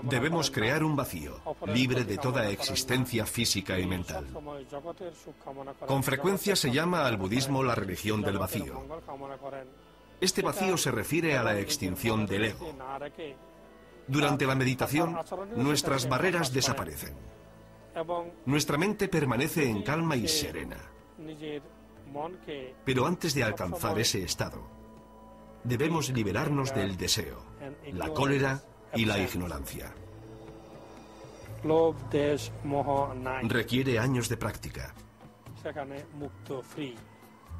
Debemos crear un vacío, libre de toda existencia física y mental. Con frecuencia se llama al budismo la religión del vacío. Este vacío se refiere a la extinción del ego. Durante la meditación, nuestras barreras desaparecen. Nuestra mente permanece en calma y serena. Pero antes de alcanzar ese estado, debemos liberarnos del deseo, la cólera y la ignorancia. Requiere años de práctica.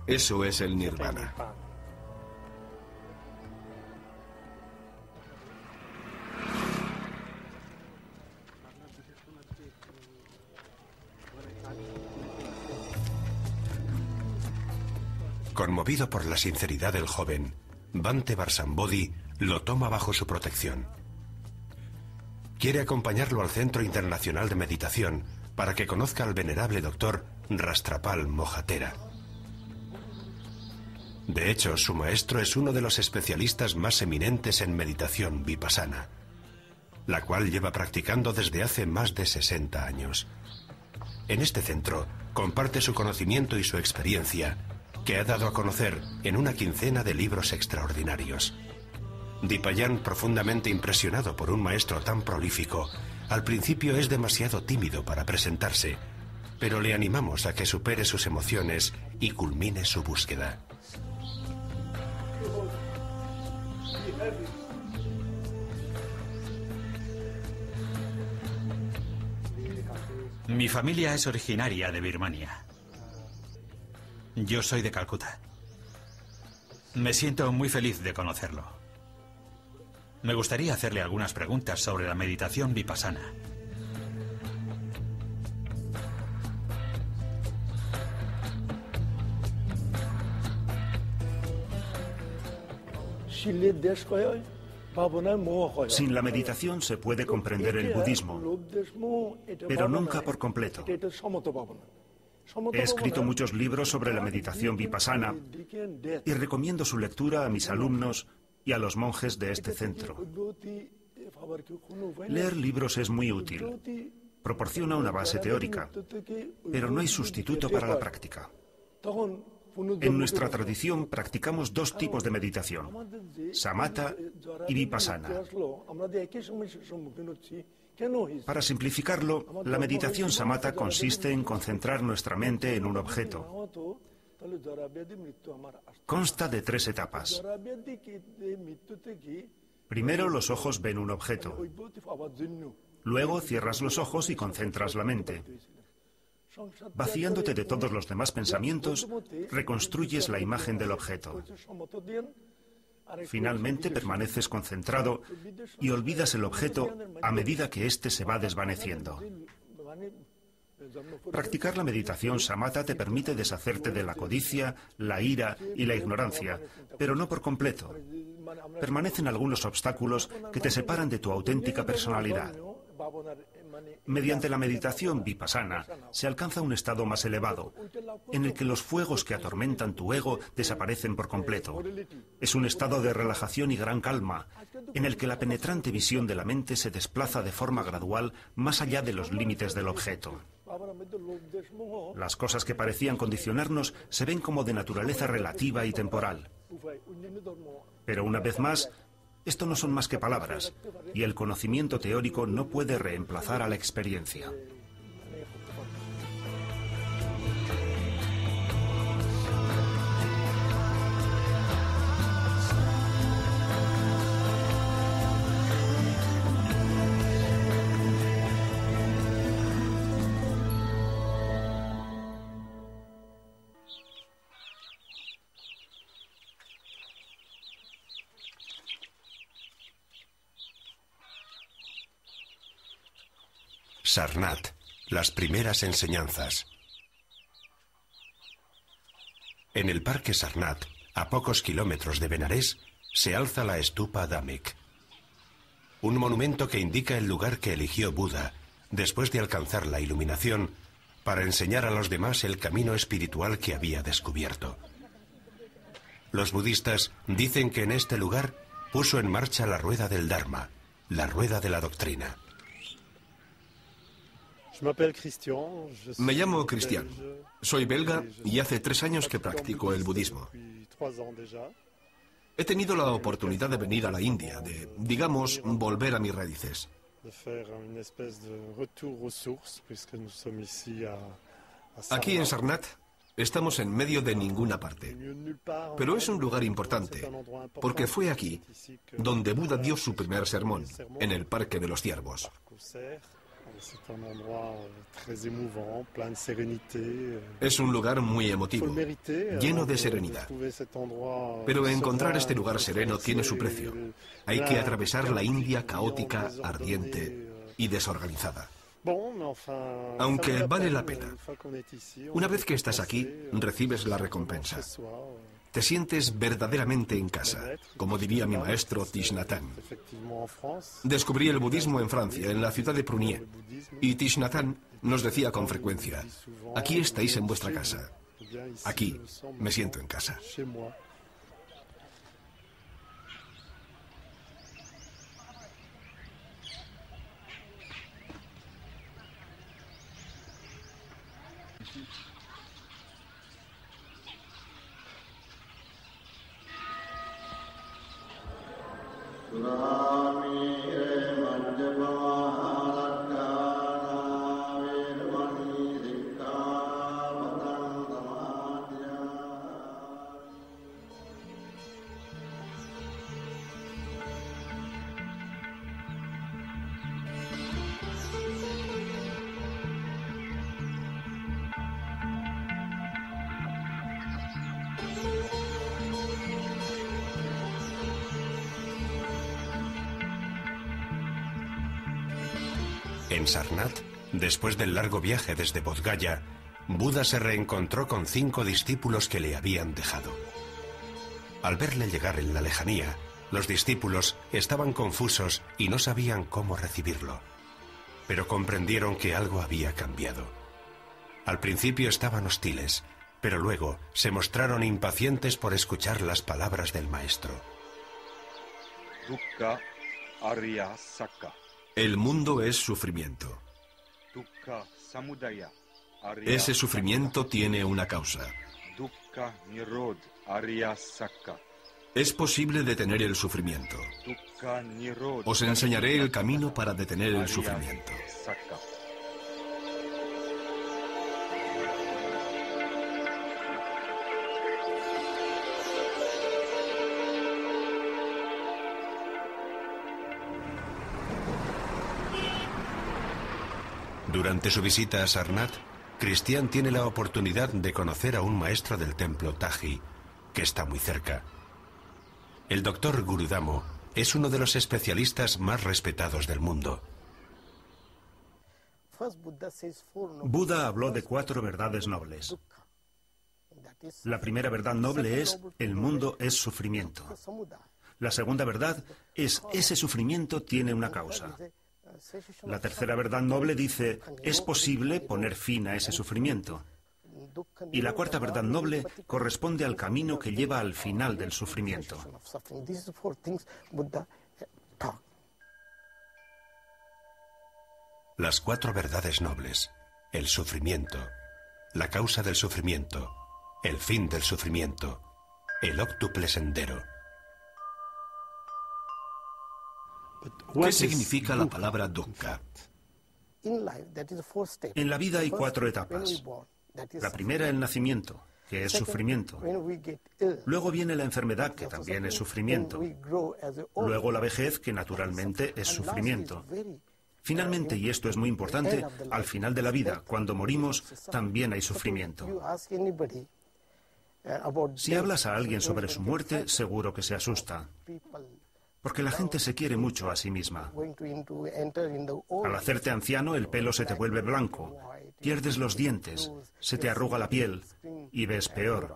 Eso es el nirvana. Conmovido por la sinceridad del joven, Bhante Varsambodhi lo toma bajo su protección. Quiere acompañarlo al Centro Internacional de Meditación para que conozca al venerable doctor Rastrapal Mohatera. De hecho, su maestro es uno de los especialistas más eminentes en meditación vipassana, la cual lleva practicando desde hace más de 60 años. En este centro comparte su conocimiento y su experiencia, que ha dado a conocer en una quincena de libros extraordinarios. Dipayan, profundamente impresionado por un maestro tan prolífico, al principio es demasiado tímido para presentarse, pero le animamos a que supere sus emociones y culmine su búsqueda. Mi familia es originaria de Birmania. Yo soy de Calcuta. Me siento muy feliz de conocerlo. Me gustaría hacerle algunas preguntas sobre la meditación vipassana. Sin la meditación se puede comprender el budismo, pero nunca por completo. He escrito muchos libros sobre la meditación vipassana y recomiendo su lectura a mis alumnos y a los monjes de este centro. Leer libros es muy útil. Proporciona una base teórica, pero no hay sustituto para la práctica. En nuestra tradición practicamos dos tipos de meditación, samatha y vipassana. Para simplificarlo, la meditación samatha consiste en concentrar nuestra mente en un objeto. Consta de 3 etapas. Primero, los ojos ven un objeto. Luego cierras los ojos y concentras la mente. Vaciándote de todos los demás pensamientos, reconstruyes la imagen del objeto. Finalmente permaneces concentrado y olvidas el objeto a medida que éste se va desvaneciendo. Practicar la meditación samatha te permite deshacerte de la codicia, la ira y la ignorancia, pero no por completo. Permanecen algunos obstáculos que te separan de tu auténtica personalidad. Mediante la meditación vipassana se alcanza un estado más elevado, en el que los fuegos que atormentan tu ego desaparecen por completo. Es un estado de relajación y gran calma, en el que la penetrante visión de la mente se desplaza de forma gradual más allá de los límites del objeto. Las cosas que parecían condicionarnos se ven como de naturaleza relativa y temporal. Pero una vez más, esto no son más que palabras, y el conocimiento teórico no puede reemplazar a la experiencia. Sarnath, las primeras enseñanzas. En el parque Sarnath, a pocos kilómetros de Benarés, se alza la Stupa Dhamek, un monumento que indica el lugar que eligió Buda después de alcanzar la iluminación para enseñar a los demás el camino espiritual que había descubierto. Los budistas dicen que en este lugar puso en marcha la rueda del Dharma la rueda de la doctrina. Me llamo Christian. Soy belga y hace 3 años que practico el budismo. He tenido la oportunidad de venir a la India, de, digamos, volver a mis raíces. Aquí en Sarnath estamos en medio de ninguna parte, pero es un lugar importante, porque fue aquí donde Buda dio su primer sermón, en el Parque de los Ciervos. Es un lugar muy emotivo, lleno de serenidad. Pero encontrar este lugar sereno tiene su precio. Hay que atravesar la India caótica, ardiente y desorganizada. Aunque vale la pena. Una vez que estás aquí, recibes la recompensa. Te sientes verdaderamente en casa, como diría mi maestro Thich Nhat Hanh. Descubrí el budismo en Francia, en la ciudad de Prunier, y Thich Nhat Hanh nos decía con frecuencia: aquí estáis en vuestra casa. Aquí me siento en casa. En Sarnath, después del largo viaje desde Bodh Gaya, Buda se reencontró con 5 discípulos que le habían dejado. Al verle llegar en la lejanía, los discípulos estaban confusos y no sabían cómo recibirlo. Pero comprendieron que algo había cambiado. Al principio estaban hostiles, pero luego se mostraron impacientes por escuchar las palabras del maestro. Dukkha Arya Sakka. El mundo es sufrimiento. Ese sufrimiento tiene una causa. Es posible detener el sufrimiento. Os enseñaré el camino para detener el sufrimiento. Durante su visita a Sarnath, Christian tiene la oportunidad de conocer a un maestro del templo Taji, que está muy cerca. El doctor Gurudamo es uno de los especialistas más respetados del mundo. Buda habló de 4 verdades nobles. La primera verdad noble es: el mundo es sufrimiento. La segunda verdad es: ese sufrimiento tiene una causa. La tercera verdad noble dice: es posible poner fin a ese sufrimiento. Y la cuarta verdad noble corresponde al camino que lleva al final del sufrimiento. Las 4 verdades nobles: el sufrimiento, la causa del sufrimiento, el fin del sufrimiento, el óctuple sendero. ¿Qué significa la palabra dukkha? En la vida hay 4 etapas. La primera, el nacimiento, que es sufrimiento. Luego viene la enfermedad, que también es sufrimiento. Luego la vejez, que naturalmente es sufrimiento. Finalmente, y esto es muy importante, al final de la vida, cuando morimos, también hay sufrimiento. Si hablas a alguien sobre su muerte, seguro que se asusta. Porque la gente se quiere mucho a sí misma. Al hacerte anciano, el pelo se te vuelve blanco, pierdes los dientes, se te arruga la piel y ves peor.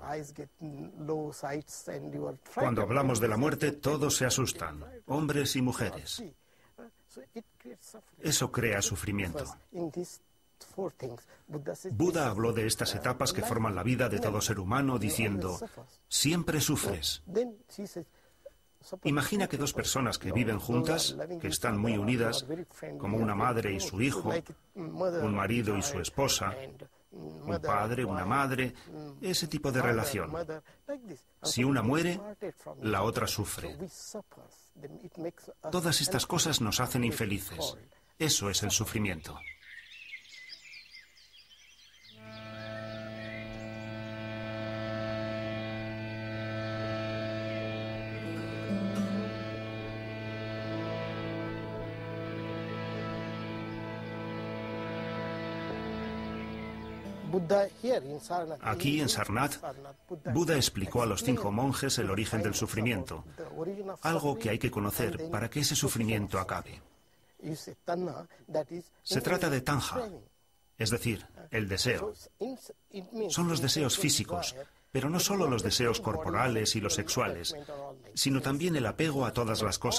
Cuando hablamos de la muerte, todos se asustan, hombres y mujeres. Eso crea sufrimiento. Buda habló de estas etapas que forman la vida de todo ser humano, diciendo: siempre sufres. Imagina que dos personas que viven juntas, que están muy unidas, como una madre y su hijo, un marido y su esposa, un padre, una madre, ese tipo de relación. Si una muere, la otra sufre. Todas estas cosas nos hacen infelices. Eso es el sufrimiento. Aquí, en Sarnath, Buda explicó a los 5 monjes el origen del sufrimiento, algo que hay que conocer para que ese sufrimiento acabe. Se trata de tanja, es decir, el deseo. Son los deseos físicos, pero no solo los deseos corporales y los sexuales, sino también el apego a todas las cosas